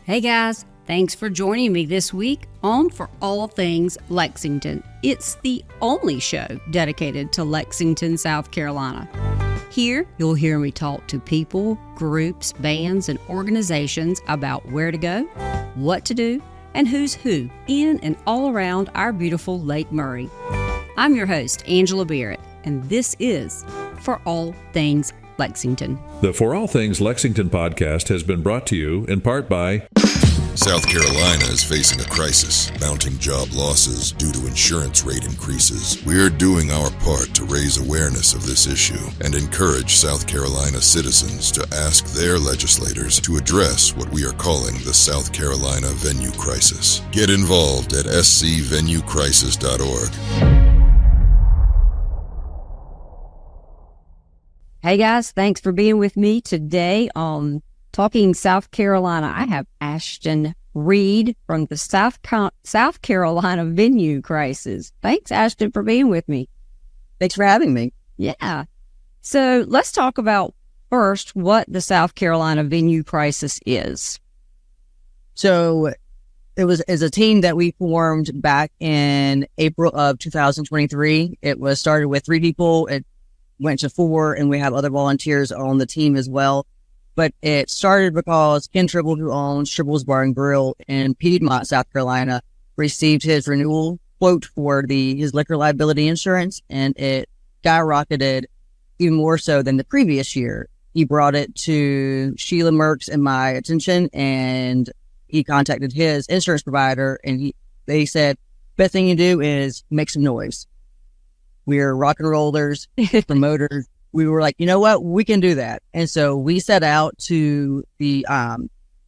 Hey guys, thanks for joining me this week on For All Things Lexington. It's the only show dedicated to Lexington, South Carolina. Here, you'll hear me talk to people, groups, bands, and organizations about where to go, what to do, and who's who in and all around our beautiful Lake Murray. I'm your host, Angela Barrett, and this is For All Things Lexington. The For All Things Lexington podcast has been brought to you in part by South Carolina is facing a crisis, mounting job losses due to insurance rate increases. We're doing our part to raise awareness of this issue and encourage South Carolina citizens to ask their legislators to address what we are calling the South Carolina venue crisis. Get involved at scvenuecrisis.org. Hey guys, thanks for being with me today on Talking South Carolina. I have Asheton Reid from the South Carolina venue crisis. Thanks, Asheton, for being with me. Thanks for having me. Yeah. So let's talk about first what the South Carolina venue crisis is. So it was as a team that we formed back in April of 2023. It was started with 3 people. It went to 4, and we have other volunteers on the team as well. But it started because Ken Tribble, who owns Tribble's Bar and Grill in Piedmont, South Carolina, received his renewal quote for his liquor liability insurance, and it skyrocketed even more so than the previous year. He brought it to Sheila Merckx and my attention, and he contacted his insurance provider, and they said, best thing you do is make some noise. We're rock and rollers, promoters. We were like, you know what? We can do that. And so we set out to our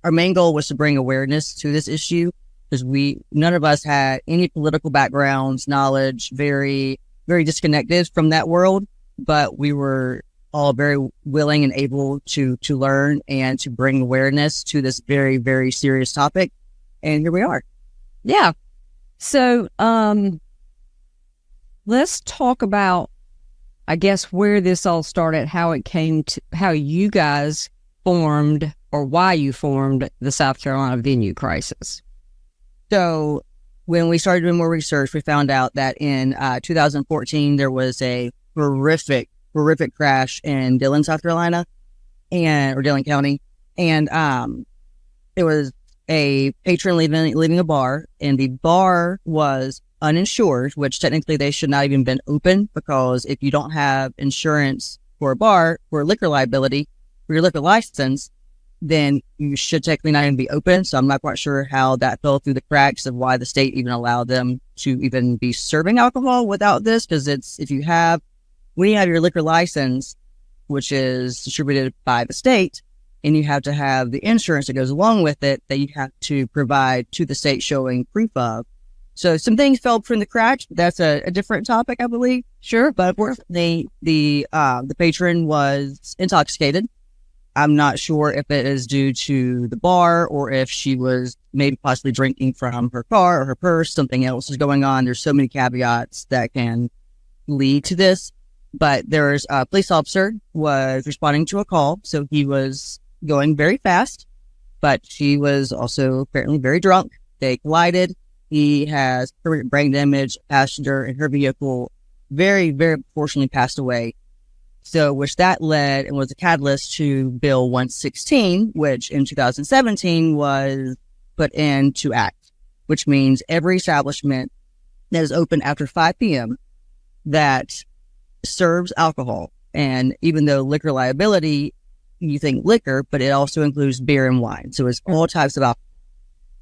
main goal was to bring awareness to this issue because none of us had any political backgrounds, knowledge, very, very disconnected from that world, but we were all very willing and able to learn and to bring awareness to this very, very serious topic. And here we are. Yeah. So, let's talk about, I guess, where this all started, how it came to, how you guys formed or why you formed the South Carolina venue crisis. So when we started doing more research, we found out that in 2014, there was a horrific crash in Dillon, South Carolina, or Dillon County. And it was a patron leaving a bar, and the bar was uninsured, which technically they should not even been open, because if you don't have insurance for a bar for liquor liability for your liquor license, then you should technically not even be open. So I'm not quite sure how that fell through the cracks of why the state even allowed them to even be serving alcohol without this, because when you have your liquor license, which is distributed by the state, and you have to have the insurance that goes along with it that you have to provide to the state showing proof of. So some things fell from the cracks. That's a different topic, I believe. Sure. But unfortunately, the patron was intoxicated. I'm not sure if it is due to the bar or if she was maybe possibly drinking from her car or her purse. Something else is going on. There's so many caveats that can lead to this. But there's a police officer was responding to a call. So he was going very fast, but she was also apparently very drunk. They collided. He has permanent brain damage. Passenger in her vehicle very, very unfortunately passed away. So, which that led and was a catalyst to Bill 116, which in 2017 was put into act, which means every establishment that is open after 5 p.m. that serves alcohol. And even though liquor liability, you think liquor, but it also includes beer and wine. So it's all types of alcohol.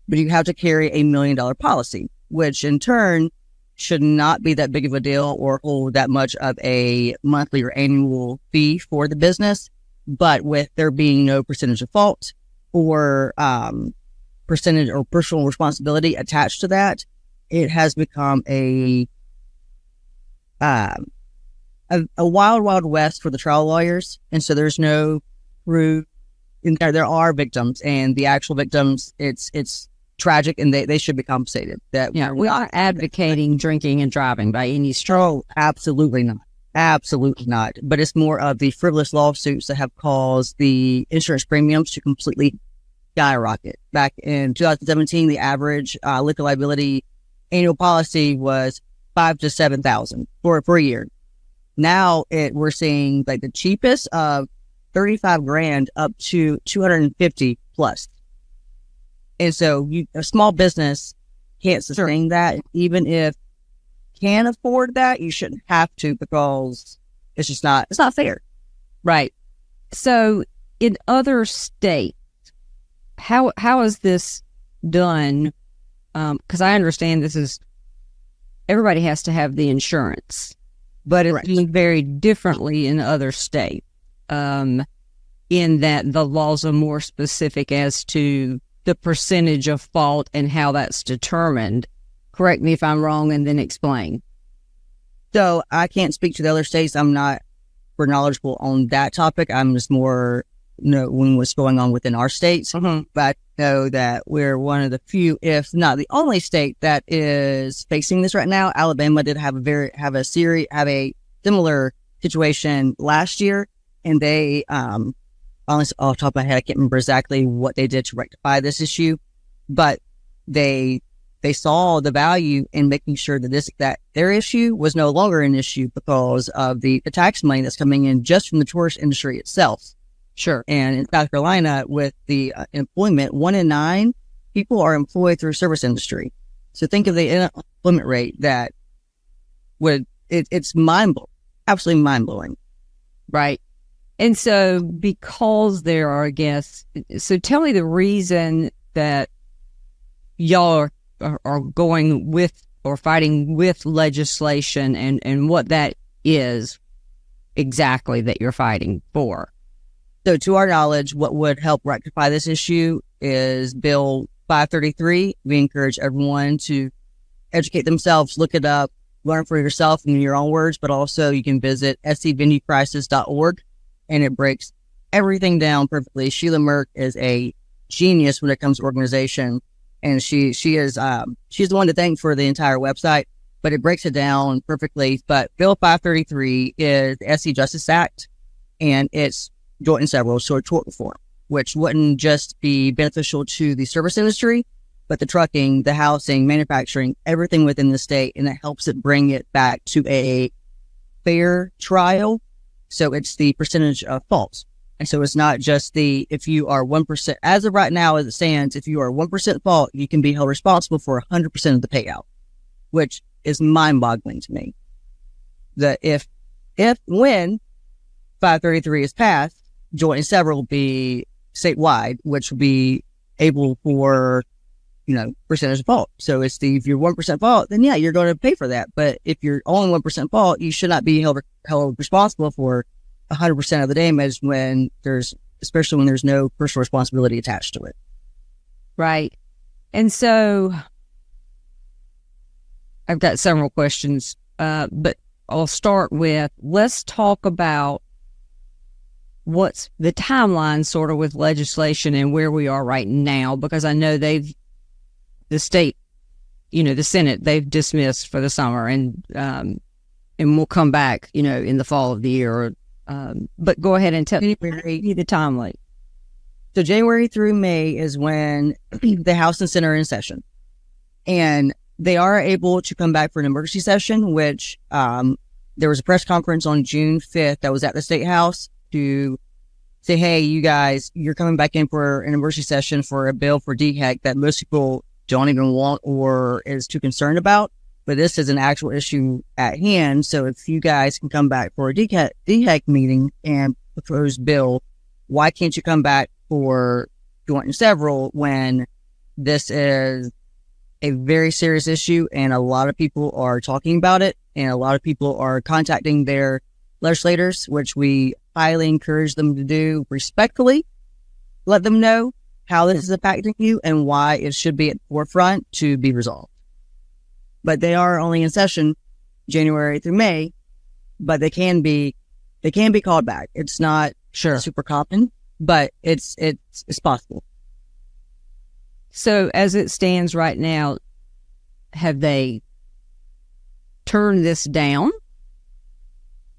But you have to carry $1 million policy, which in turn should not be that big of a deal or hold that much of a monthly or annual fee for the business. But with there being no percentage of fault or percentage or personal responsibility attached to that, it has become a wild, wild west for the trial lawyers. And so there's no proof. There are victims, and the actual victims, it's tragic, and they should be compensated. We aren't advocating drinking and driving by any stretch. Oh, absolutely not. Absolutely not. But it's more of the frivolous lawsuits that have caused the insurance premiums to completely skyrocket. Back in 2017, the average liquor liability annual policy was 5,000 to 7,000 for a year. Now we're seeing like the cheapest of 35 grand up to 250 plus. And so a small business can't sustain that. Even if can afford that, you shouldn't have to, because it's not fair. Right. So in other states, how is this done? Because I understand everybody has to have the insurance, but it's done very differently in other states, in that the laws are more specific as to the percentage of fault and how that's determined. Correct me if I'm wrong, and then explain. So I can't speak to the other states. I'm not knowledgeable on that topic. I'm just more knowing what's going on within our states. Mm-hmm. But I know that we're one of the few, if not the only state, that is facing this right now. Alabama did have a similar situation last year, and they honestly, off the top of my head, I can't remember exactly what they did to rectify this issue, but they saw the value in making sure that their issue was no longer an issue because of the tax money that's coming in just from the tourist industry itself. Sure. And in South Carolina, with the employment, 1 in 9 people are employed through service industry. So think of the unemployment rate it's mind-blowing, absolutely mind-blowing. Right. And so because there are guests, so tell me the reason that y'all are going with or fighting with legislation, and what that is exactly that you're fighting for. So to our knowledge, what would help rectify this issue is Bill 533. We encourage everyone to educate themselves, look it up, learn for yourself in your own words, but also you can visit scvenuecrisis.org, and it breaks everything down perfectly. Sheila Merck is a genius when it comes to organization, and she is she's the one to thank for the entire website, but it breaks it down perfectly. But Bill 533 is the SC Justice Act, and it's joint and several, so tort reform, which wouldn't just be beneficial to the service industry, but the trucking, the housing, manufacturing, everything within the state, and it helps it bring it back to a fair trial. So it's the percentage of faults. And so it's not just if you are 1%, as of right now, as it stands, if you are 1% fault, you can be held responsible for 100% of the payout, which is mind-boggling to me. That when 533 is passed, joint and several will be statewide, which will be able for, percentage of fault. So if you're 1% fault, then yeah, you're going to pay for that. But if you're only 1% fault, you should not be held responsible for 100% of the damage especially when there's no personal responsibility attached to it. Right. And so I've got several questions, but I'll start with, let's talk about what's the timeline sort of with legislation and where we are right now, because I know the state, the Senate, they've dismissed for the summer, and we'll come back, in the fall of the year. But go ahead and tell me the timeline. So January through May is when the House and Senate are in session, and they are able to come back for an emergency session, which there was a press conference on June 5th that was at the State House to say, hey, you guys, you're coming back in for an emergency session for a bill for DHEC that most people don't even want or is too concerned about. But this is an actual issue at hand. So if you guys can come back for a DHEC meeting and propose bill, why can't you come back for joint and several when this is a very serious issue and a lot of people are talking about it and a lot of people are contacting their legislators, which we highly encourage them to do respectfully. Let them know how this is impacting you and why it should be at the forefront to be resolved. But they are only in session January through May, but they can be called back. It's not super common, but it's possible. So as it stands right now, have they turned this down?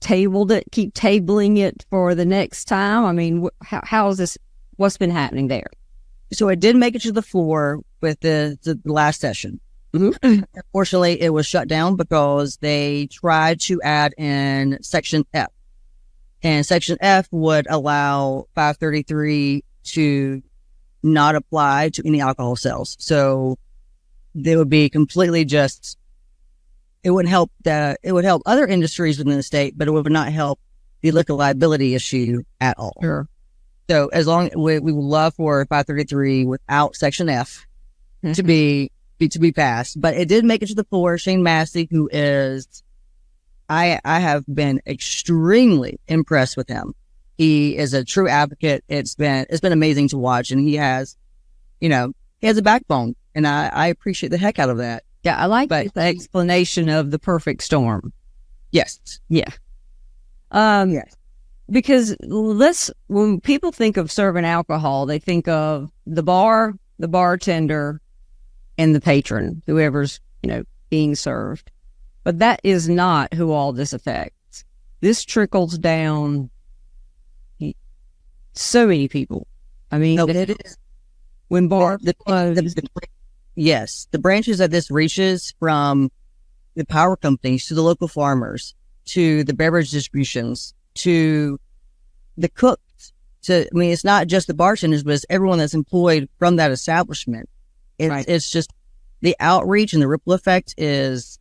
Tabled it, keep tabling it for the next time? I mean, how is this, what's been happening there? So it did make it to the floor with the last session. Mm-hmm. Unfortunately, it was shut down because they tried to add in Section F. And Section F would allow 533 to not apply to any alcohol sales. So they would be completely just, it would help other industries within the state, but it would not help the liquor liability issue at all. Sure. So as long we would love for 533 without Section F to be passed, but it did make it to the floor. Shane Massey, who is, I have been extremely impressed with him. He is a true advocate. It's been amazing to watch, and he has a backbone, and I appreciate the heck out of that. Yeah, I like the explanation of the perfect storm. Yes. Yeah. Yes. Because when people think of serving alcohol, they think of the bar, the bartender, and the patron, whoever's, being served. But that is not who all this affects. This trickles down so many people. I mean, it is. When bars close. Yes, the branches that this reaches, from the power companies to the local farmers to the beverage distributions to the cooks. It's not just the bartenders, but it's everyone that's employed from that establishment. It's just the outreach and the ripple effect is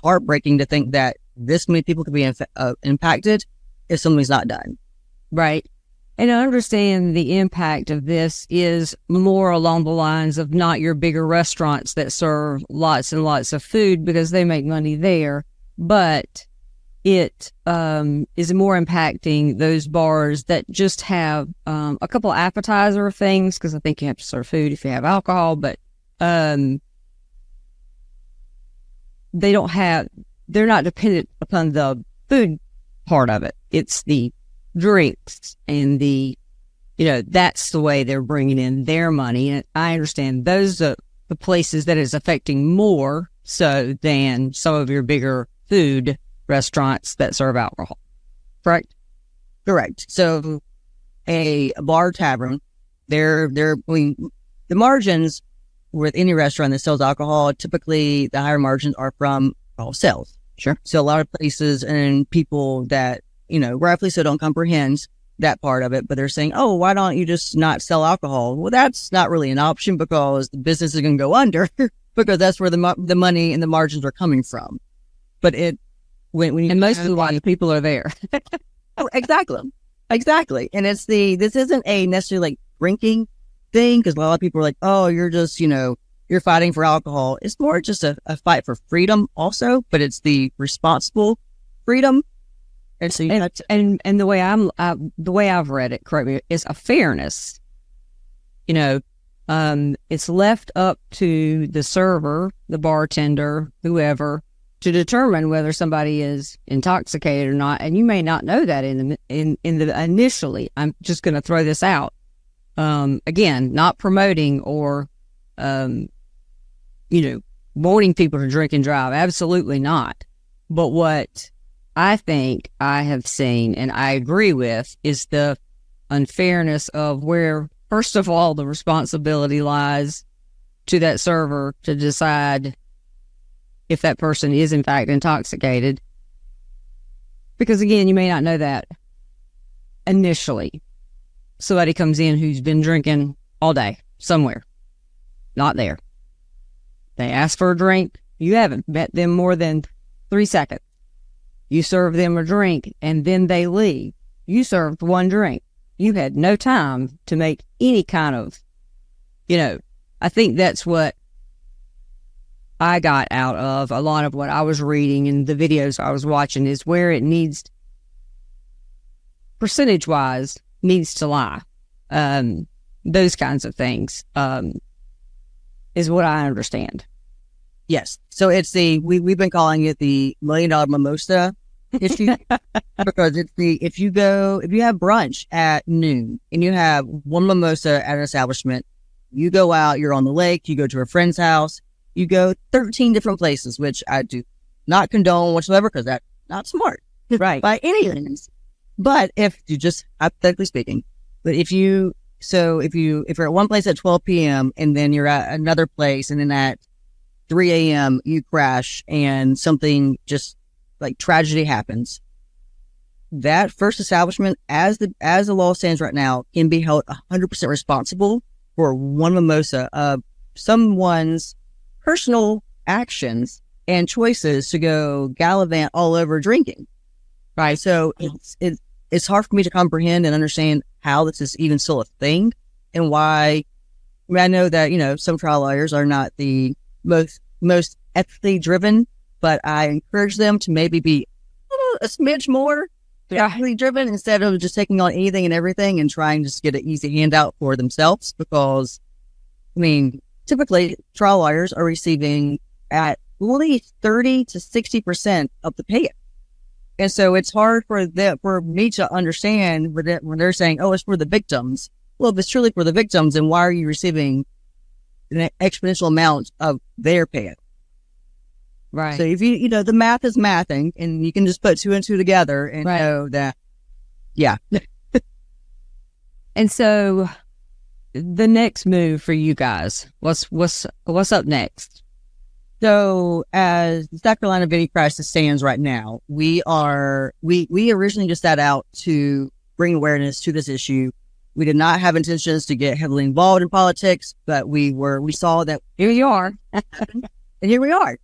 heartbreaking to think that this many people could be impacted if something's not done. Right. And I understand the impact of this is more along the lines of not your bigger restaurants that serve lots and lots of food because they make money there, but it is more impacting those bars that just have a couple appetizer things, because I think you have to serve food if you have alcohol, but they're not dependent upon the food part of it. It's the drinks and that's the way they're bringing in their money. And I understand those are the places that is affecting more so than some of your bigger food restaurants that serve alcohol. Correct? Correct. So a bar tavern, the margins with any restaurant that sells alcohol, typically the higher margins are from alcohol sales. Sure. So a lot of places and people that, rightfully so, don't comprehend that part of it, but they're saying, oh, why don't you just not sell alcohol? Well, that's not really an option because the business is going to go under because that's where the money and the margins are coming from. But when you, and most of the while people are there. Exactly. And this isn't a necessarily like drinking thing, because a lot of people are like, oh, you're just, you're fighting for alcohol. It's more just a fight for freedom also, but it's the responsible freedom. And so and the way the way I've read it, correct me, is a fairness. It's left up to the server, the bartender, whoever, to determine whether somebody is intoxicated or not. And you may not know that in the initially. I'm just going to throw this out. Again, not promoting or, wanting people to drink and drive. Absolutely not. But what I think I have seen, and I agree with, is the unfairness of where, first of all, the responsibility lies to that server to decide if that person is in fact intoxicated. Because again, you may not know that initially. Somebody comes in who's been drinking all day somewhere, not there. They ask for a drink. You haven't met them more than 3 seconds. You serve them a drink and then they leave. You served one drink. You had no time to make any kind of, I think that's what I got out of a lot of what I was reading and the videos I was watching, is where it needs, percentage-wise, needs to lie. Those kinds of things is what I understand. Yes. So it's we've been calling it the $1 million mimosa issue because it's if you have brunch at noon and you have one mimosa at an establishment, you go out, you're on the lake, you go to a friend's house, you go 13 different places, which I do not condone whatsoever because that's not smart. Right. By any means. But if you just, hypothetically speaking, but if you So if you're at one place at 12 p.m. and then you're at another place and then at 3 a.m. you crash and something just like tragedy happens, that first establishment, as the law stands right now, can be held 100% responsible for one mimosa of someone's personal actions and choices to go gallivant all over drinking. Right. So it's hard for me to comprehend and understand how this is even still a thing and why. I mean, I know that, some trial lawyers are not the most ethically driven, but I encourage them to maybe be a smidge more ethically driven instead of just taking on anything and everything and trying to just get an easy handout for themselves. Because, I mean, typically trial lawyers are receiving at least 30 to 60% of the payout. And so it's hard for me to understand when they're saying, oh, it's for the victims. Well, if it's truly for the victims, then why are you receiving an exponential amount of their payout? Right. So if the math is mathing and you can just put two and two together and know that, yeah. And so the next move for you guys, what's up next? So as the South Carolina Venue Crisis stands right now, we originally just set out to bring awareness to this issue. We did not have intentions to get heavily involved in politics, but we saw that here you are, and here we are.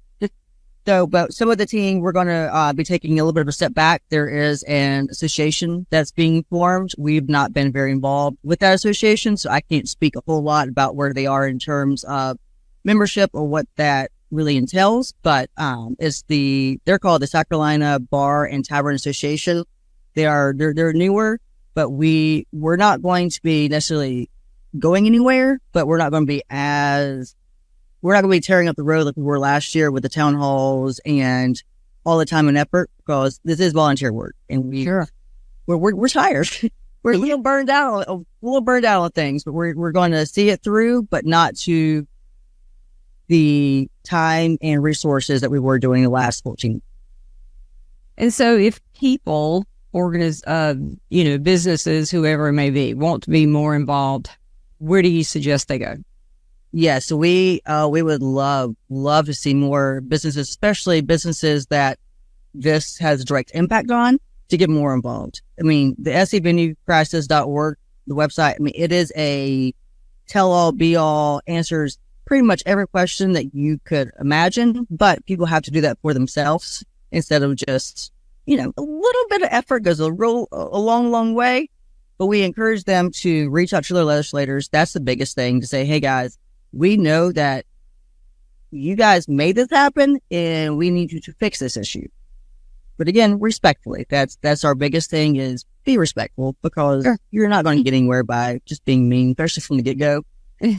So, but some of the team, we're going to be taking a little bit of a step back. There is an association that's being formed. We've not been very involved with that association, so I can't speak a whole lot about where they are in terms of membership or what that really entails, but they're called the South Carolina Bar and Tavern Association. They're newer, but we're not going to be necessarily going anywhere, but we're not going to be tearing up the road like we were last year with the town halls and all the time and effort, because this is volunteer work and we're tired. We're a little burned out on things, but we're going to see it through, but not to the time and resources that we were doing the last 14. And so if people, businesses, whoever it may be, want to be more involved, where do you suggest they go? Yeah, so we would love to see more businesses, especially businesses that this has a direct impact on, to get more involved. I mean, the SCvenuecrisis.org, the website, I mean, it is a tell-all, be-all, answers pretty much every question that you could imagine, but people have to do that for themselves instead of just, a little bit of effort goes a long way. But we encourage them to reach out to their legislators. That's the biggest thing, to say, hey guys, we know that you guys made this happen and we need you to fix this issue. But again, respectfully, that's our biggest thing, is be respectful, because you're not going to get anywhere by just being mean, especially from the get-go.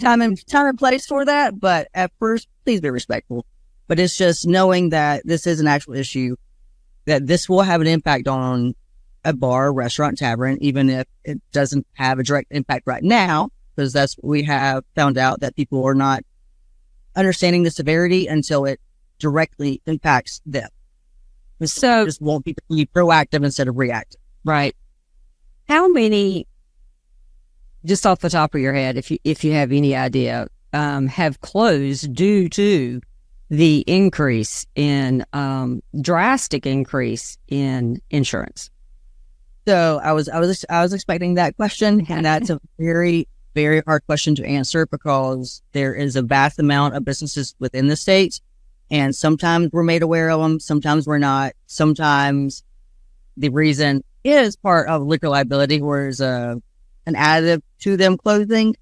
Time and place for that, but at first, please be respectful. But it's just knowing that this is an actual issue, that this will have an impact on a bar, restaurant, tavern, even if it doesn't have a direct impact right now, because that's what we have found out, that people are not understanding the severity until it directly impacts them. So just want people to be proactive instead of reactive. Right. How many, just off the top of your head, if you have any idea, have closed due to the drastic increase in insurance? So I was expecting that question, and that's a very, very hard question to answer, because there is a vast amount of businesses within the state, and sometimes we're made aware of them, sometimes we're not. Sometimes the reason is part of liquor liability, where there's an additive to them closing,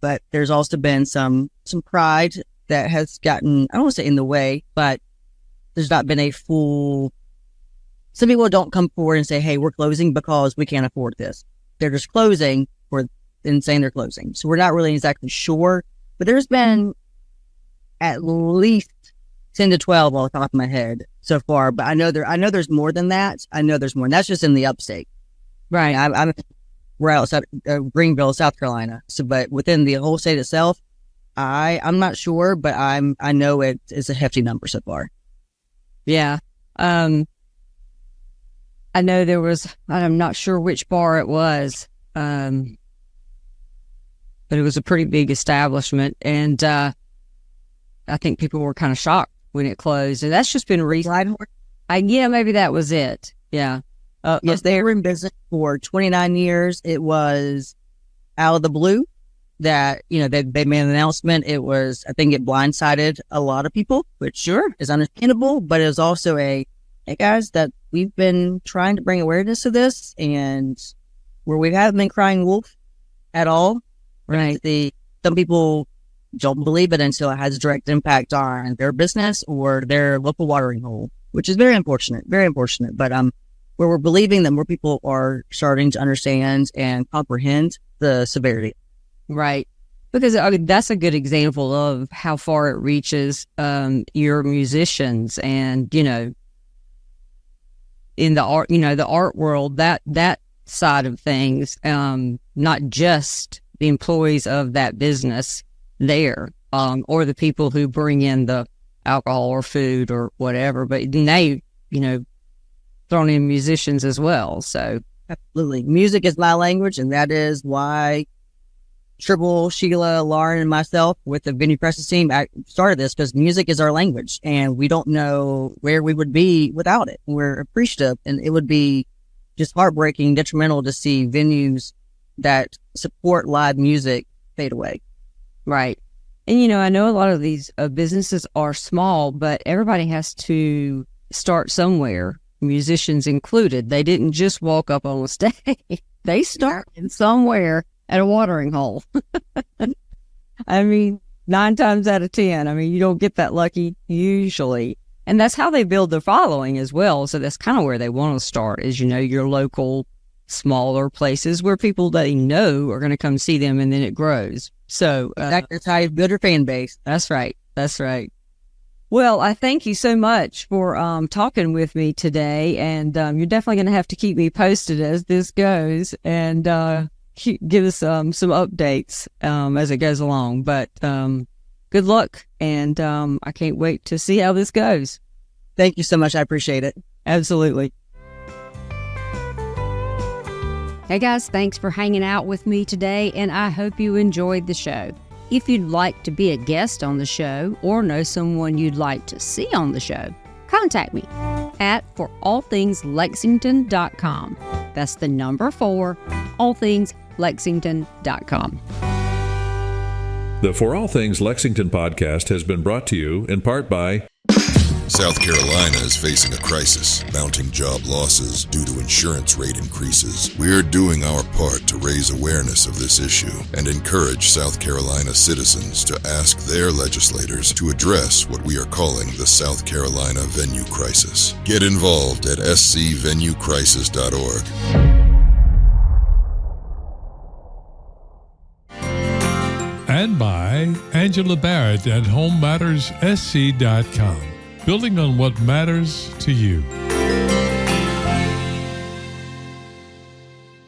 but there's also been some pride that has gotten, I don't want to say in the way, but there's not been a full. Some people don't come forward and say, hey, we're closing because we can't afford this. They're just closing and saying they're closing. So we're not really exactly sure, but there's been at least 10 to 12 off the top of my head so far. But I know there's more than that. And that's just in the upstate. Right. We're outside Greenville, South Carolina. So, but within the whole state itself, I'm not sure, but I know it's a hefty number so far. Yeah. I know there was, I'm not sure which bar it was. but it was a pretty big establishment. And I think people were kind of shocked when it closed. And that's just been recent. Yeah, maybe that was it. Yeah. Yes, they were in business for 29 years. It was out of the blue that, they made an announcement. It was, I think it blindsided a lot of people, which is understandable, but it was also hey guys, that we've been trying to bring awareness to this, and where we haven't been crying wolf at all. Right. Some people don't believe it until it has a direct impact on their business or their local watering hole, which is very unfortunate, very unfortunate. But where we're believing that more people are starting to understand and comprehend the severity. Right. Because that's a good example of how far it reaches your musicians, and, in the art, the art world, that side of things, not just the employees of that business there, or the people who bring in the alcohol or food or whatever, but they, thrown in musicians as well. So absolutely, music is my language, and that is why Triple, Sheila, Lauren, and myself with the Venue Crisis team started this, because music is our language, and we don't know where we would be without it. We're appreciative, and it would be just heartbreaking, detrimental to see venues that support live music fade away. Right. And, I know a lot of these businesses are small, but everybody has to start somewhere, musicians included. They didn't just walk up on a stage. They started somewhere at a watering hole. I mean, 9 times out of 10, you don't get that lucky usually. And that's how they build their following as well. So that's kind of where they want to start is, your local, smaller places where people they know are going to come see them, and then it grows. So that's how you build your fan base. That's right. That's right. Well, I thank you so much for talking with me today. And you're definitely going to have to keep me posted as this goes, and give us some updates as it goes along. But good luck, and I can't wait to see how this goes. Thank you so much. I appreciate it. Absolutely. Hey guys, thanks for hanging out with me today, and I hope you enjoyed the show. If you'd like to be a guest on the show or know someone you'd like to see on the show, contact me at forallthingslexington.com. That's the number 4, allthingslexington.com. The For All Things Lexington podcast has been brought to you in part by South Carolina is facing a crisis, mounting job losses due to insurance rate increases. We're doing our part to raise awareness of this issue and encourage South Carolina citizens to ask their legislators to address what we are calling the South Carolina venue crisis. Get involved at scvenuecrisis.org. And by Angela Barrett at HomeMattersSC.com. Building on what matters to you.